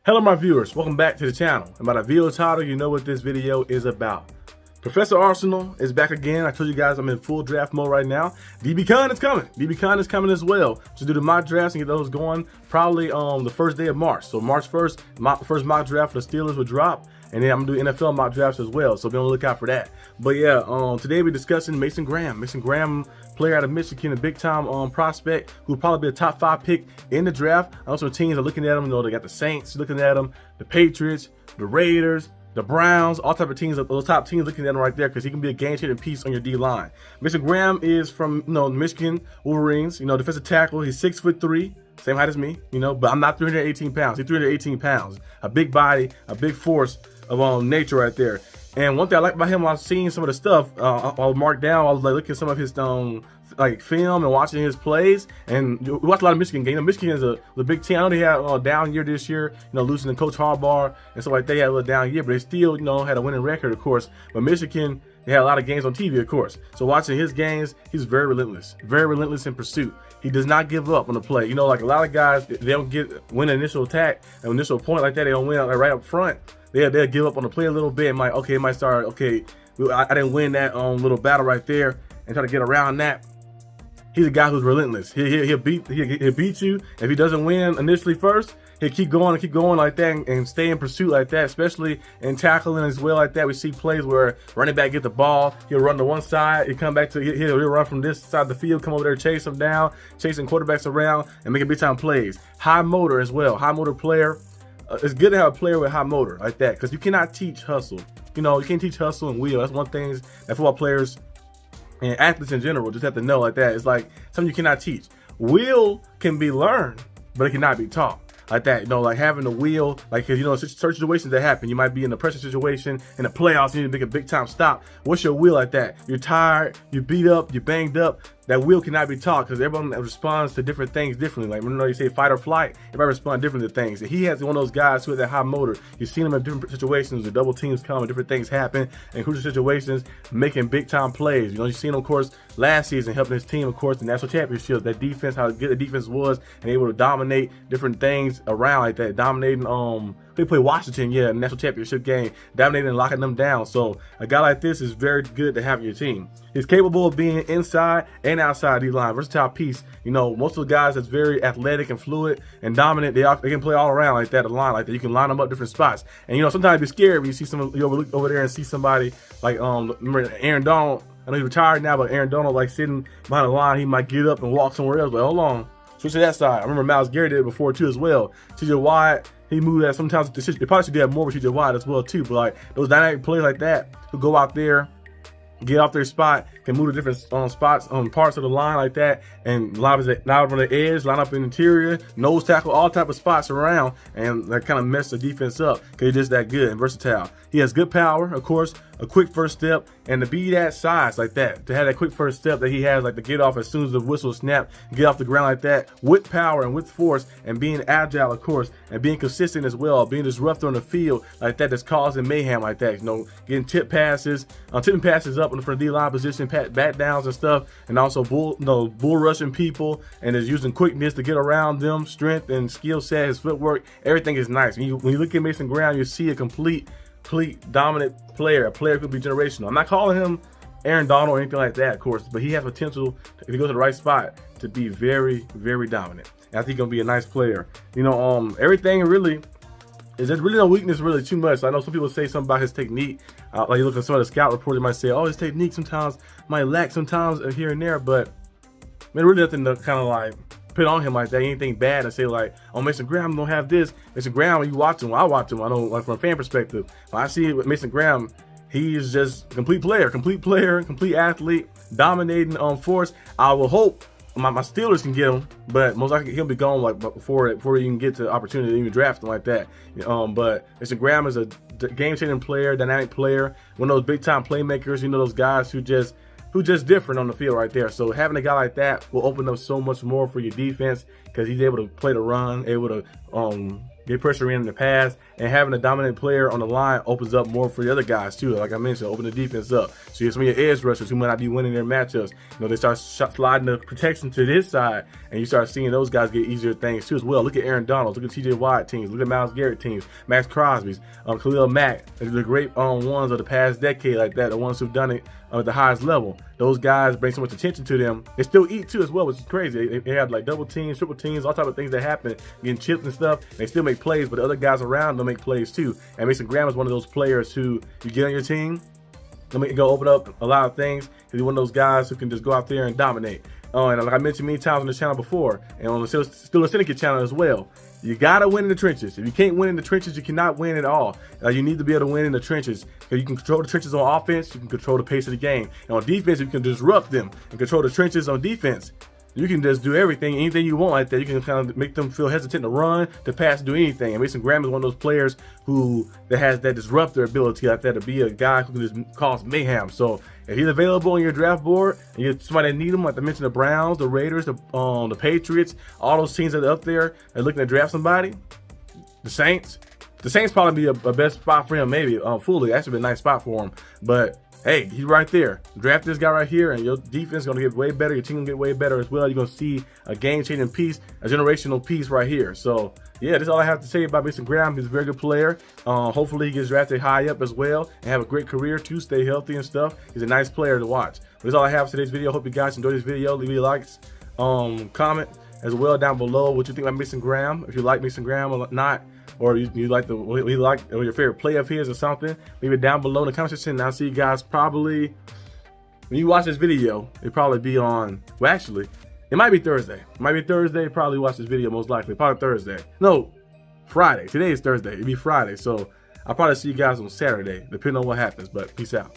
Hello my viewers, welcome back to the channel. And by the video title, you know what this video is about. Professor Arsenal is back again. I told you guys I'm in full draft mode right now. DB Con is coming. DB Con is coming as well. So do the mock drafts and get those going probably the first day of March. So March 1st, first mock draft for the Steelers will drop. And then I'm gonna do NFL mock drafts as well. So be on the lookout for that. But yeah, today we're discussing Mason Graham. Mason Graham, player out of Michigan, a big time prospect who will probably be a top 5 pick in the draft. I know some teams are looking at him. You know, they got the Saints looking at him, the Patriots, the Raiders, the Browns, all type of teams, those top teams looking at him right there because he can be a game-changing piece on your D-line. Mason Graham is from, Michigan Wolverines, defensive tackle. He's 6'3", same height as me, but I'm not 318 pounds. He's 318 pounds. A big body, a big force of nature right there. And one thing I like about him, I was seeing some of the stuff, I'll mark down, I was like looking at some of his like film and watching his plays, and we watched a lot of Michigan games. Michigan is a big team. I know they had a down year this year, losing to Coach Harbaugh and stuff like that. They had a little down year, but they still, had a winning record, of course. But Michigan, they had a lot of games on TV, of course. So watching his games, he's very relentless in pursuit. He does not give up on the play. Like a lot of guys, they don't win an initial attack, an initial point like that. They don't win right up front. They'll give up on the play a little bit. It might start, okay, I didn't win that little battle right there, and try to get around that. He's a guy who's relentless. He'll beat you. If he doesn't win initially first, he'll keep going like that and stay in pursuit like that, especially in tackling as well like that. We see plays where running back get the ball, he'll run to one side, he'll come back to, he'll run from this side of the field, come over there, chase him down, chasing quarterbacks around and making big time plays. High motor as well, high motor player. It's good to have a player with high motor like that because you cannot teach hustle. You can't teach hustle and wheel. That's one thing that football players and athletes in general just have to know like that. It's like something you cannot teach. Will can be learned, but it cannot be taught. Like that, like having the wheel, like, certain situations that happen. You might be in a pressure situation in the playoffs, you need to make a big time stop. What's your wheel like that? You're tired, you're beat up, you're banged up. That wheel cannot be taught because everyone responds to different things differently. Like, you say fight or flight, everybody responds differently to things. And he has one of those guys who has that high motor. You've seen him in different situations, the double teams come and different things happen, in crucial situations, making big time plays. You've seen him, of course, last season helping his team, of course, the national championship. That defense, how good the defense was, and able to dominate different things around like that, dominating. They played Washington, national championship game, dominating and locking them down. So a guy like this is very good to have in your team. He's capable of being inside and outside the line, versatile piece. Most of the guys that's very athletic and fluid and dominant, they can play all around like that, a line like that. You can line them up different spots. And sometimes it's scary when you see someone, you look over there and see somebody like remember Aaron Donald. I know he's retired now, but Aaron Donald, like sitting behind the line, he might get up and walk somewhere else. But hold on, switch to that side. I remember Myles Garrett did it before too as well. TJ Watt, he moved that sometimes. They probably should do that more with TJ Watt as well too. But like those dynamic players like that who go out there, get off their spot, can move to different spots on parts of the line like that, and line up on the edge, line up in the interior, nose tackle, all type of spots around, and that kind of mess the defense up because he's just that good and versatile. He has good power, of course, a quick first step, and to be that size like that, to have that quick first step that he has, like to get off as soon as the whistle snaps, get off the ground like that, with power and with force, and being agile, of course, and being consistent as well, being disruptive on the field like that, that's causing mayhem like that, getting tipping passes up in the front D-line position, bat downs and stuff, and also bull rushing people, and is using quickness to get around them, strength and skill set, his footwork, everything is nice. When you look at Mason Graham, you see a complete dominant player, a player who could be generational. I'm not calling him Aaron Donald or anything like that, of course, but he has potential, if he goes to the right spot, to be very, very dominant. And I think he's gonna be a nice player. Everything really is, there's really no weakness really too much. I know some people say something about his technique. Like you look at some of the scout reports, they might say, oh, his technique sometimes might lack sometimes here and there, but man, really nothing to kind of like put on him like that. Anything bad to say like, oh, Mason Graham don't have this. Mason Graham, when you watch him, I watch him, I know, like from a fan perspective, when I see it with Mason Graham, he is just complete player, complete athlete, dominating on force. I will hope my Steelers can get him, but most likely he'll be gone like before you can get to the opportunity to even draft him like that. But Mason Graham is a game-changing player, dynamic player, one of those big-time playmakers. Those guys who just different on the field right there. So having a guy like that will open up so much more for your defense because he's able to play the run, able to get pressure in the pass, and having a dominant player on the line opens up more for the other guys too. Like I mentioned, open the defense up. So you have some of your edge rushers who might not be winning their matchups. They start sliding the protection to this side, and you start seeing those guys get easier things too as well. Look at Aaron Donald, look at TJ Watt teams, look at Myles Garrett teams, Max Crosby's, Khalil Mack, the great ones of the past decade like that, the ones who've done it at the highest level. Those guys bring so much attention to them. They still eat too as well, which is crazy. They have like double teams, triple teams, all type of things that happen, getting chipped and stuff. They still make plays, but the other guys around them make plays too. And Mason Graham is one of those players who you get on your team, let me go open up a lot of things. He's one of those guys who can just go out there and dominate. And like I mentioned many times on the channel before, and on the Steeler Syndicate channel as well, you gotta win in the trenches. If you can't win in the trenches, you cannot win at all. You need to be able to win in the trenches. You can control the trenches on offense, you can control the pace of the game. And on defense, you can disrupt them and control the trenches on defense. You can just do everything, anything you want like that. You can kind of make them feel hesitant to run, to pass, to do anything. And Mason Graham is one of those players that has that disruptor ability like that, to be a guy who can just cause mayhem. So if he's available on your draft board and you're somebody that need him, like I mentioned, the Browns, the Raiders, the Patriots, all those teams that are up there and looking to draft somebody, the Saints probably be a best spot for him, maybe. Fully, actually be a nice spot for him. But hey, he's right there. Draft this guy right here, and your defense is going to get way better. Your team going to get way better as well. You're going to see a game-changing piece, a generational piece right here. So, yeah, that's all I have to say about Mason Graham. He's a very good player. Hopefully, he gets drafted high up as well and have a great career, too. Stay healthy and stuff. He's a nice player to watch. But that's all I have for today's video. Hope you guys enjoyed this video. Leave me likes, comment as well down below what you think about Mason Graham. If you like Mason Graham or not, or you like or your favorite play of his or something, leave it down below in the comment section. And I'll see you guys probably, when you watch this video, it'll probably be on, well, actually, it might be Thursday. It might be Thursday. Probably watch this video most likely. Probably Thursday. No, Friday. Today is Thursday. It'll be Friday. So I'll probably see you guys on Saturday, depending on what happens. But peace out.